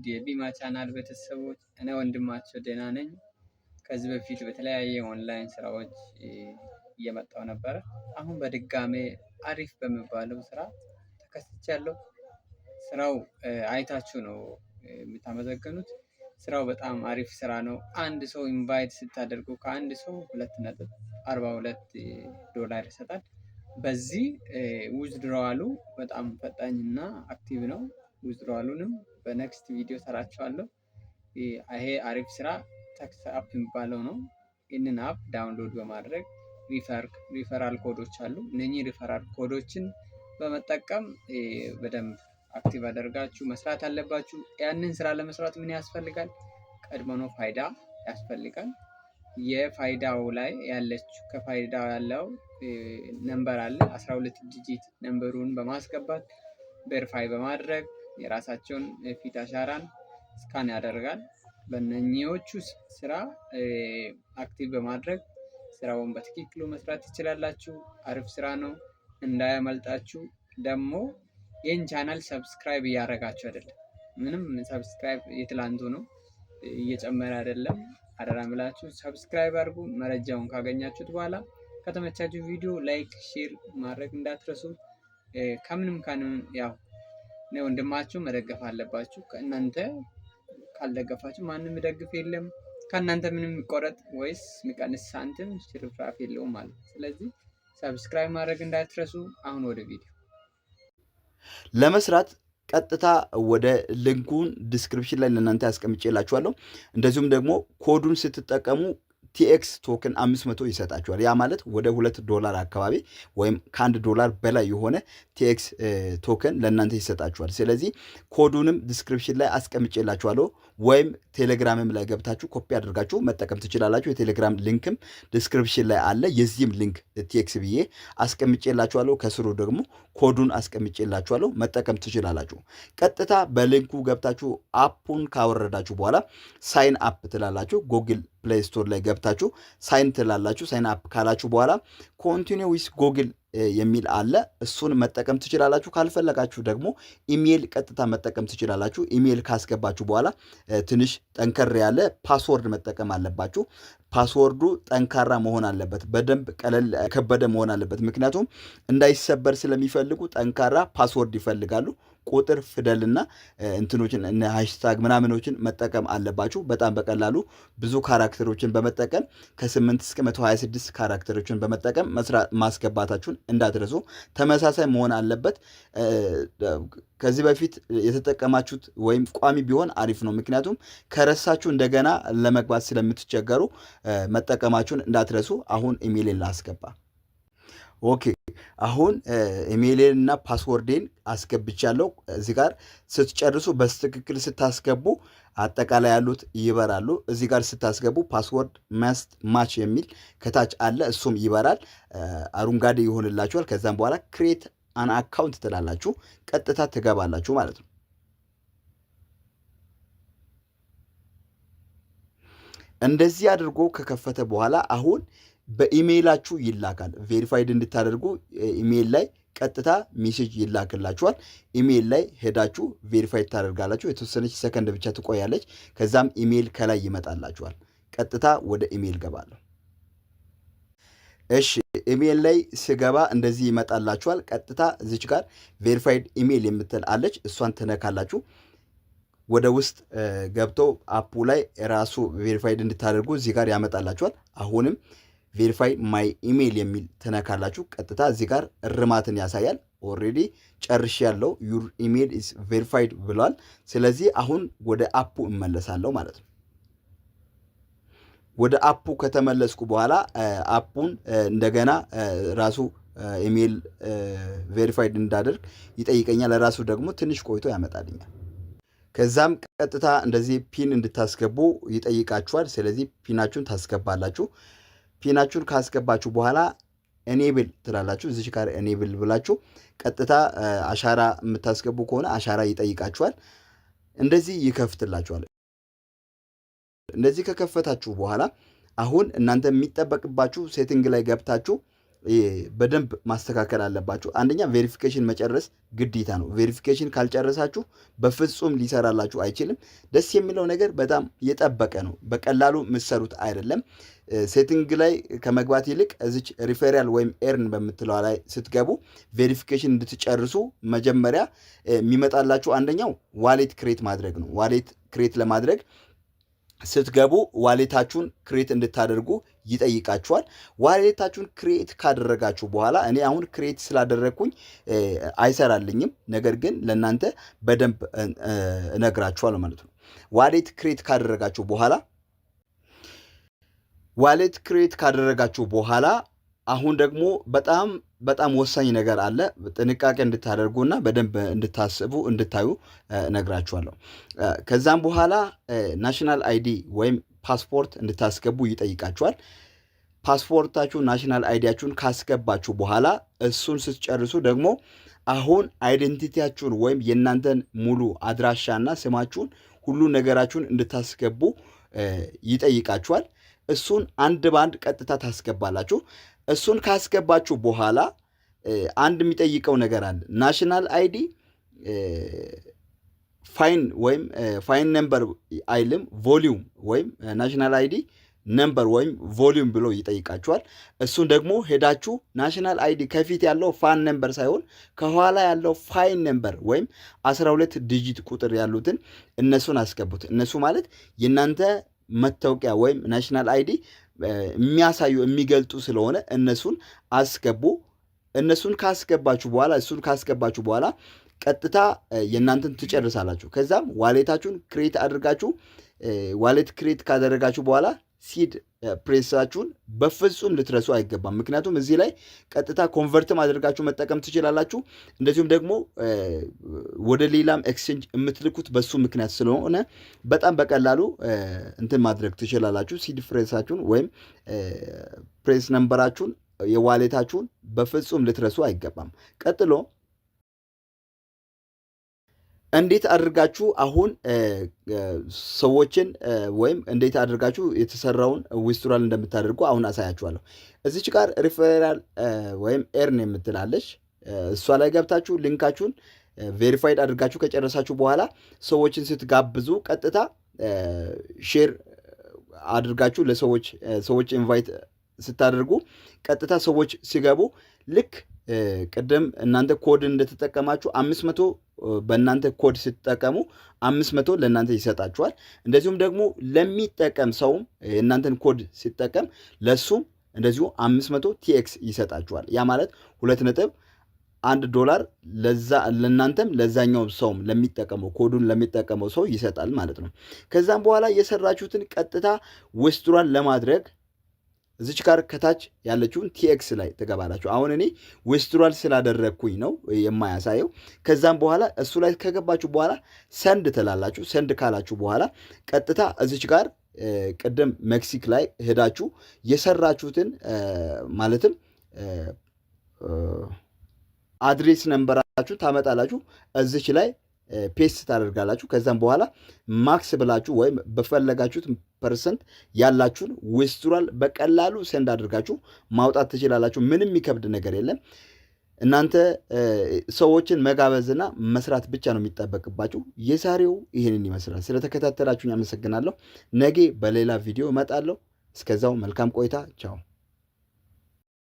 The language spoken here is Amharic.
ውድ የቢማ ቻናል ቤተሰቦች፣ እኔ ወንድማቸው ደህና ነኝ። ከዚህ በፊት በተለያየ ኦንላይን ስራዎች እየመጣው ነበረ። አሁን በድጋሜ አሪፍ በሚባለው ስራ ተከስቻለሁ። ስራው አይታችሁ ነው የምታመሰግኑት። ስራው በጣም አሪፍ ስራ ነው። አንድ ሰው ኢንቫይት ስታደርጉ ከአንድ ሰው $2.42 ይሰጣል። በዚህ ዊዝድሮዋሉ በጣም ፈጣኝና አክቲቭ ነው። ዊዝድሮዋሉንም በኔክስት ቪዲዮ ሰራቸዋለሁ። ይሄ አሪፍ ስራ ታክስ አፕ የሚባለው ነው። ይህንን አፕ ዳውንሎድ በማድረግ ሪፈራል ኮዶች አሉ። እነኚህ ሪፈራል ኮዶችን በመጠቀም በደንብ አክቲቭ አደርጋችሁ መስራት አለባችሁ። ያንን ስራ ለመስራት ምን ያስፈልጋል? ቀድሞውኑ ፋይዳ ያስፈልጋል። የፋይዳው ላይ ያለችው ከፋይዳው ያለው ነምበር አለ 12 ዲጂት ነምበሩን በማስገባት ቬሪፋይ በማድረግ የራሳቸውን ፊት አሻራን ስካን ያደርጋል። በእነኚዎቹ ስራ አክቲቭ በማድረግ ስራውን በትክክሉ መስራት ትችላላችሁ። አሪፍ ስራ ነው፣ እንዳያመልጣችሁ። ደግሞ ይህን ቻናል ሰብስክራይብ እያደረጋችሁ አይደለም። ምንም ሰብስክራይብ የትላንቱ ነው፣ እየጨመረ አይደለም። አደራ ምላችሁ ሰብስክራይብ አድርጉ። መረጃውን ካገኛችሁት በኋላ ከተመቻችሁ ቪዲዮ ላይክ፣ ሼር ማድረግ እንዳትረሱ። ከምንም ያው እኔ ወንድማችሁ መደገፍ አለባችሁ። ከእናንተ ካልደገፋችሁ ማንም ይደግፍ የለም። ከእናንተ ምንም የሚቆረጥ ወይስ የሚቀንስ ሳንቲም ሽርፍራፍ የለውም ማለት። ስለዚህ ሰብስክራይብ ማድረግ እንዳትረሱ። አሁን ወደ ቪዲዮ ለመስራት ቀጥታ ወደ ሊንኩን ዲስክሪፕሽን ላይ ለእናንተ ያስቀምጬላችኋለሁ። እንደዚሁም ደግሞ ኮዱን ስትጠቀሙ ቲኤክስ ቶክን 500 ይሰጣችኋል። ያ ማለት ወደ $2 አካባቢ ወይም $1 በላይ የሆነ ቲኤክስ ቶክን ለእናንተ ይሰጣችኋል። ስለዚህ ኮዱንም ዲስክሪፕሽን ላይ አስቀምጬላችኋለሁ፣ ወይም ቴሌግራምም ላይ ገብታችሁ ኮፒ አድርጋችሁ መጠቀም ትችላላችሁ። የቴሌግራም ሊንክም ዲስክሪፕሽን ላይ አለ። የዚህም ሊንክ ቲኤክስ ብዬ አስቀምጬላችኋለሁ። ከስሩ ደግሞ ኮዱን አስቀምጬላችኋለሁ፣ መጠቀም ትችላላችሁ። ቀጥታ በሊንኩ ገብታችሁ አፑን ካወረዳችሁ በኋላ ሳይን አፕ ትላላችሁ። ጉግል ፕሌይ ስቶር ላይ ገብታችሁ ሳይን ትላላችሁ። ሳይን አፕ ካላችሁ በኋላ ኮንቲኒው ዊዝ ጉግል የሚል አለ። እሱን መጠቀም ትችላላችሁ። ካልፈለጋችሁ ደግሞ ኢሜል ቀጥታ መጠቀም ትችላላችሁ። ኢሜል ካስገባችሁ በኋላ ትንሽ ጠንከር ያለ ፓስወርድ መጠቀም አለባችሁ። ፓስወርዱ ጠንካራ መሆን አለበት፣ በደንብ ቀለል ከበደ መሆን አለበት። ምክንያቱም እንዳይሰበር ስለሚፈልጉ ጠንካራ ፓስወርድ ይፈልጋሉ። ቁጥር ፊደልና እንትኖችን እነ ሃሽታግ ምናምኖችን መጠቀም አለባችሁ። በጣም በቀላሉ ብዙ ካራክተሮችን በመጠቀም ከ8 እስከ 126 ካራክተሮችን በመጠቀም ማስገባታችሁን እንዳትረሱ። ተመሳሳይ መሆን አለበት። ከዚህ በፊት የተጠቀማችሁት ወይም ቋሚ ቢሆን አሪፍ ነው። ምክንያቱም ከረሳችሁ እንደገና ለመግባት ስለምትቸገሩ መጠቀማችሁን እንዳትረሱ። አሁን ኢሜይልን ላስገባ። ኦኬ፣ አሁን ኢሜይሌን እና ፓስወርዴን አስገብቻለሁ። እዚህ ጋር ስትጨርሱ በትክክል ስታስገቡ አጠቃላይ ያሉት ይበራሉ። እዚህ ጋር ስታስገቡ ፓስወርድ መስት ማች የሚል ከታች አለ፣ እሱም ይበራል፣ አረንጓዴ ይሆንላችኋል። ከዛም በኋላ ክሬት አን አካውንት ትላላችሁ፣ ቀጥታ ትገባላችሁ ማለት ነው። እንደዚህ አድርጎ ከከፈተ በኋላ አሁን በኢሜይላችሁ ይላካል። ቬሪፋይድ እንድታደርጉ ኢሜይል ላይ ቀጥታ ሜሴጅ ይላክላችኋል። ኢሜይል ላይ ሄዳችሁ ቬሪፋይድ ታደርጋላችሁ። የተወሰነች ሰከንድ ብቻ ትቆያለች። ከዛም ኢሜይል ከላይ ይመጣላችኋል። ቀጥታ ወደ ኢሜይል ገባለሁ። እሺ፣ ኢሜይል ላይ ስገባ እንደዚህ ይመጣላችኋል። ቀጥታ እዚች ጋር ቬሪፋይድ ኢሜይል የምትል አለች፣ እሷን ትነካላችሁ። ወደ ውስጥ ገብተው አፑ ላይ ራሱ ቬሪፋይድ እንድታደርጉ እዚህ ጋር ያመጣላችኋል። አሁንም ቬሪፋይ ማይ ኢሜይል የሚል ትነካላችሁ። ቀጥታ እዚህ ጋር እርማትን ያሳያል። ኦልሬዲ ጨርሽ ያለው ዩር ኢሜይል ኢዝ ቬሪፋይድ ብሏል። ስለዚህ አሁን ወደ አፑ እመለሳለሁ ማለት ነው። ወደ አፑ ከተመለስኩ በኋላ አፑን እንደገና ራሱ ኢሜይል ቬሪፋይድ እንዳደርግ ይጠይቀኛል። ራሱ ደግሞ ትንሽ ቆይቶ ያመጣልኛል። ከዛም ቀጥታ እንደዚህ ፒን እንድታስገቡ ይጠይቃችኋል። ስለዚህ ፒናችሁን ታስገባላችሁ። ፒናችሁን ካስገባችሁ በኋላ ኤኔብል ትላላችሁ። እዚች ጋር ኤኔብል ብላችሁ ቀጥታ አሻራ የምታስገቡ ከሆነ አሻራ ይጠይቃችኋል። እንደዚህ ይከፍትላችኋል። እንደዚህ ከከፈታችሁ በኋላ አሁን እናንተ የሚጠበቅባችሁ ሴቲንግ ላይ ገብታችሁ በደንብ ማስተካከል አለባችሁ። አንደኛ ቬሪፊኬሽን መጨረስ ግዴታ ነው። ቬሪፊኬሽን ካልጨረሳችሁ በፍጹም ሊሰራላችሁ አይችልም። ደስ የሚለው ነገር በጣም የጠበቀ ነው። በቀላሉ የምትሰሩት አይደለም። ሴቲንግ ላይ ከመግባት ይልቅ እዚች ሪፌራል ወይም ኤርን በምትለዋ ላይ ስትገቡ ቬሪፊኬሽን እንድትጨርሱ መጀመሪያ የሚመጣላችሁ አንደኛው ዋሌት ክሬት ማድረግ ነው። ዋሌት ክሬት ለማድረግ ስትገቡ ዋሌታችሁን ክሬት እንድታደርጉ ይጠይቃችኋል። ዋሌታችሁን ክሬት ካደረጋችሁ በኋላ እኔ አሁን ክሬት ስላደረግኩኝ አይሰራልኝም፣ ነገር ግን ለእናንተ በደንብ እነግራችኋል ማለት ነው። ዋሌት ክሬት ካደረጋችሁ በኋላ አሁን ደግሞ በጣም ወሳኝ ነገር አለ። ጥንቃቄ እንድታደርጉና በደንብ እንድታስቡ እንድታዩ ነግራችኋለሁ። ከዛም በኋላ ናሽናል አይዲ ወይም ፓስፖርት እንድታስገቡ ይጠይቃችኋል። ፓስፖርታችሁን ናሽናል አይዲያችሁን ካስገባችሁ በኋላ እሱን ስትጨርሱ ደግሞ አሁን አይደንቲቲያችሁን ወይም የእናንተን ሙሉ አድራሻና ስማችሁን ሁሉ ነገራችሁን እንድታስገቡ ይጠይቃችኋል። እሱን አንድ በአንድ ቀጥታ ታስገባላችሁ። እሱን ካስገባችሁ በኋላ አንድ የሚጠይቀው ነገር አለ። ናሽናል አይዲ ፋይን ወይም ፋይን ነምበር አይልም፣ ቮሊዩም ወይም ናሽናል አይዲ ነምበር ወይም ቮሊዩም ብሎ ይጠይቃችኋል። እሱን ደግሞ ሄዳችሁ ናሽናል አይዲ ከፊት ያለው ፋን ነምበር ሳይሆን ከኋላ ያለው ፋይን ነምበር ወይም 12 ዲጂት ቁጥር ያሉትን እነሱን አስገቡት። እነሱ ማለት የእናንተ መታወቂያ ወይም ናሽናል አይዲ የሚያሳዩ የሚገልጡ ስለሆነ እነሱን አስገቡ። እሱን ካስገባችሁ በኋላ ቀጥታ የእናንተን ትጨርሳላችሁ። ከዛም ዋሌታችሁን ክሬት አድርጋችሁ ዋሌት ክሬት ካደረጋችሁ በኋላ ሲድ ፕሬሳችሁን በፍጹም ልትረሱ አይገባም። ምክንያቱም እዚህ ላይ ቀጥታ ኮንቨርትም አድርጋችሁ መጠቀም ትችላላችሁ። እንደዚሁም ደግሞ ወደ ሌላም ኤክስቼንጅ የምትልኩት በሱ ምክንያት ስለሆነ በጣም በቀላሉ እንትን ማድረግ ትችላላችሁ። ሲድ ፕሬሳችሁን ወይም ፕሬስ ነምበራችሁን የዋሌታችሁን በፍጹም ልትረሱ አይገባም። ቀጥሎ እንዴት አድርጋችሁ አሁን ሰዎችን ወይም እንዴት አድርጋችሁ የተሰራውን ዊዝድሮዋል እንደምታደርጉ አሁን አሳያችኋለሁ። እዚች ጋር ሪፈራል ወይም ኤርን የምትላለች እሷ ላይ ገብታችሁ ሊንካችሁን ቬሪፋይድ አድርጋችሁ ከጨረሳችሁ በኋላ ሰዎችን ስትጋብዙ ቀጥታ ሼር አድርጋችሁ ለሰዎች ኢንቫይት ስታደርጉ ቀጥታ ሰዎች ሲገቡ ልክ ቅድም እናንተ ኮድ እንደተጠቀማችሁ 500 በእናንተ ኮድ ስትጠቀሙ 500 ለእናንተ ይሰጣችኋል። እንደዚሁም ደግሞ ለሚጠቀም ሰውም የእናንተን ኮድ ሲጠቀም ለሱም እንደዚሁ 500 ቲኤክስ ይሰጣችኋል። ያ ማለት $2.1 ለእናንተም ለዛኛው ሰውም ለሚጠቀመው ኮዱን ለሚጠቀመው ሰው ይሰጣል ማለት ነው። ከዛም በኋላ የሰራችሁትን ቀጥታ ዊዝድሮዋል ለማድረግ እዚች ጋር ከታች ያለችውን ቲኤክስ ላይ ትገባላችሁ። አሁን እኔ ዊዝድሮዋል ስላደረግኩኝ ነው የማያሳየው። ከዛም በኋላ እሱ ላይ ከገባችሁ በኋላ ሰንድ ትላላችሁ። ሰንድ ካላችሁ በኋላ ቀጥታ እዚች ጋር ቅድም ሜክሲክ ላይ ሄዳችሁ የሰራችሁትን ማለትም አድሬስ ነምበራችሁ ታመጣላችሁ። እዚች ላይ ፔስት ታደርጋላችሁ። ከዛም በኋላ ማክስ ብላችሁ ወይም በፈለጋችሁት ፐርሰንት ያላችሁን ዊዝድሮዋል በቀላሉ ሰንድ አድርጋችሁ ማውጣት ትችላላችሁ። ምንም የሚከብድ ነገር የለም። እናንተ ሰዎችን መጋበዝና መስራት ብቻ ነው የሚጠበቅባችሁ። የዛሬው ይህንን ይመስላል። ስለተከታተላችሁኝ አመሰግናለሁ። ነገ በሌላ ቪዲዮ እመጣለሁ። እስከዛው መልካም ቆይታ። ቻው።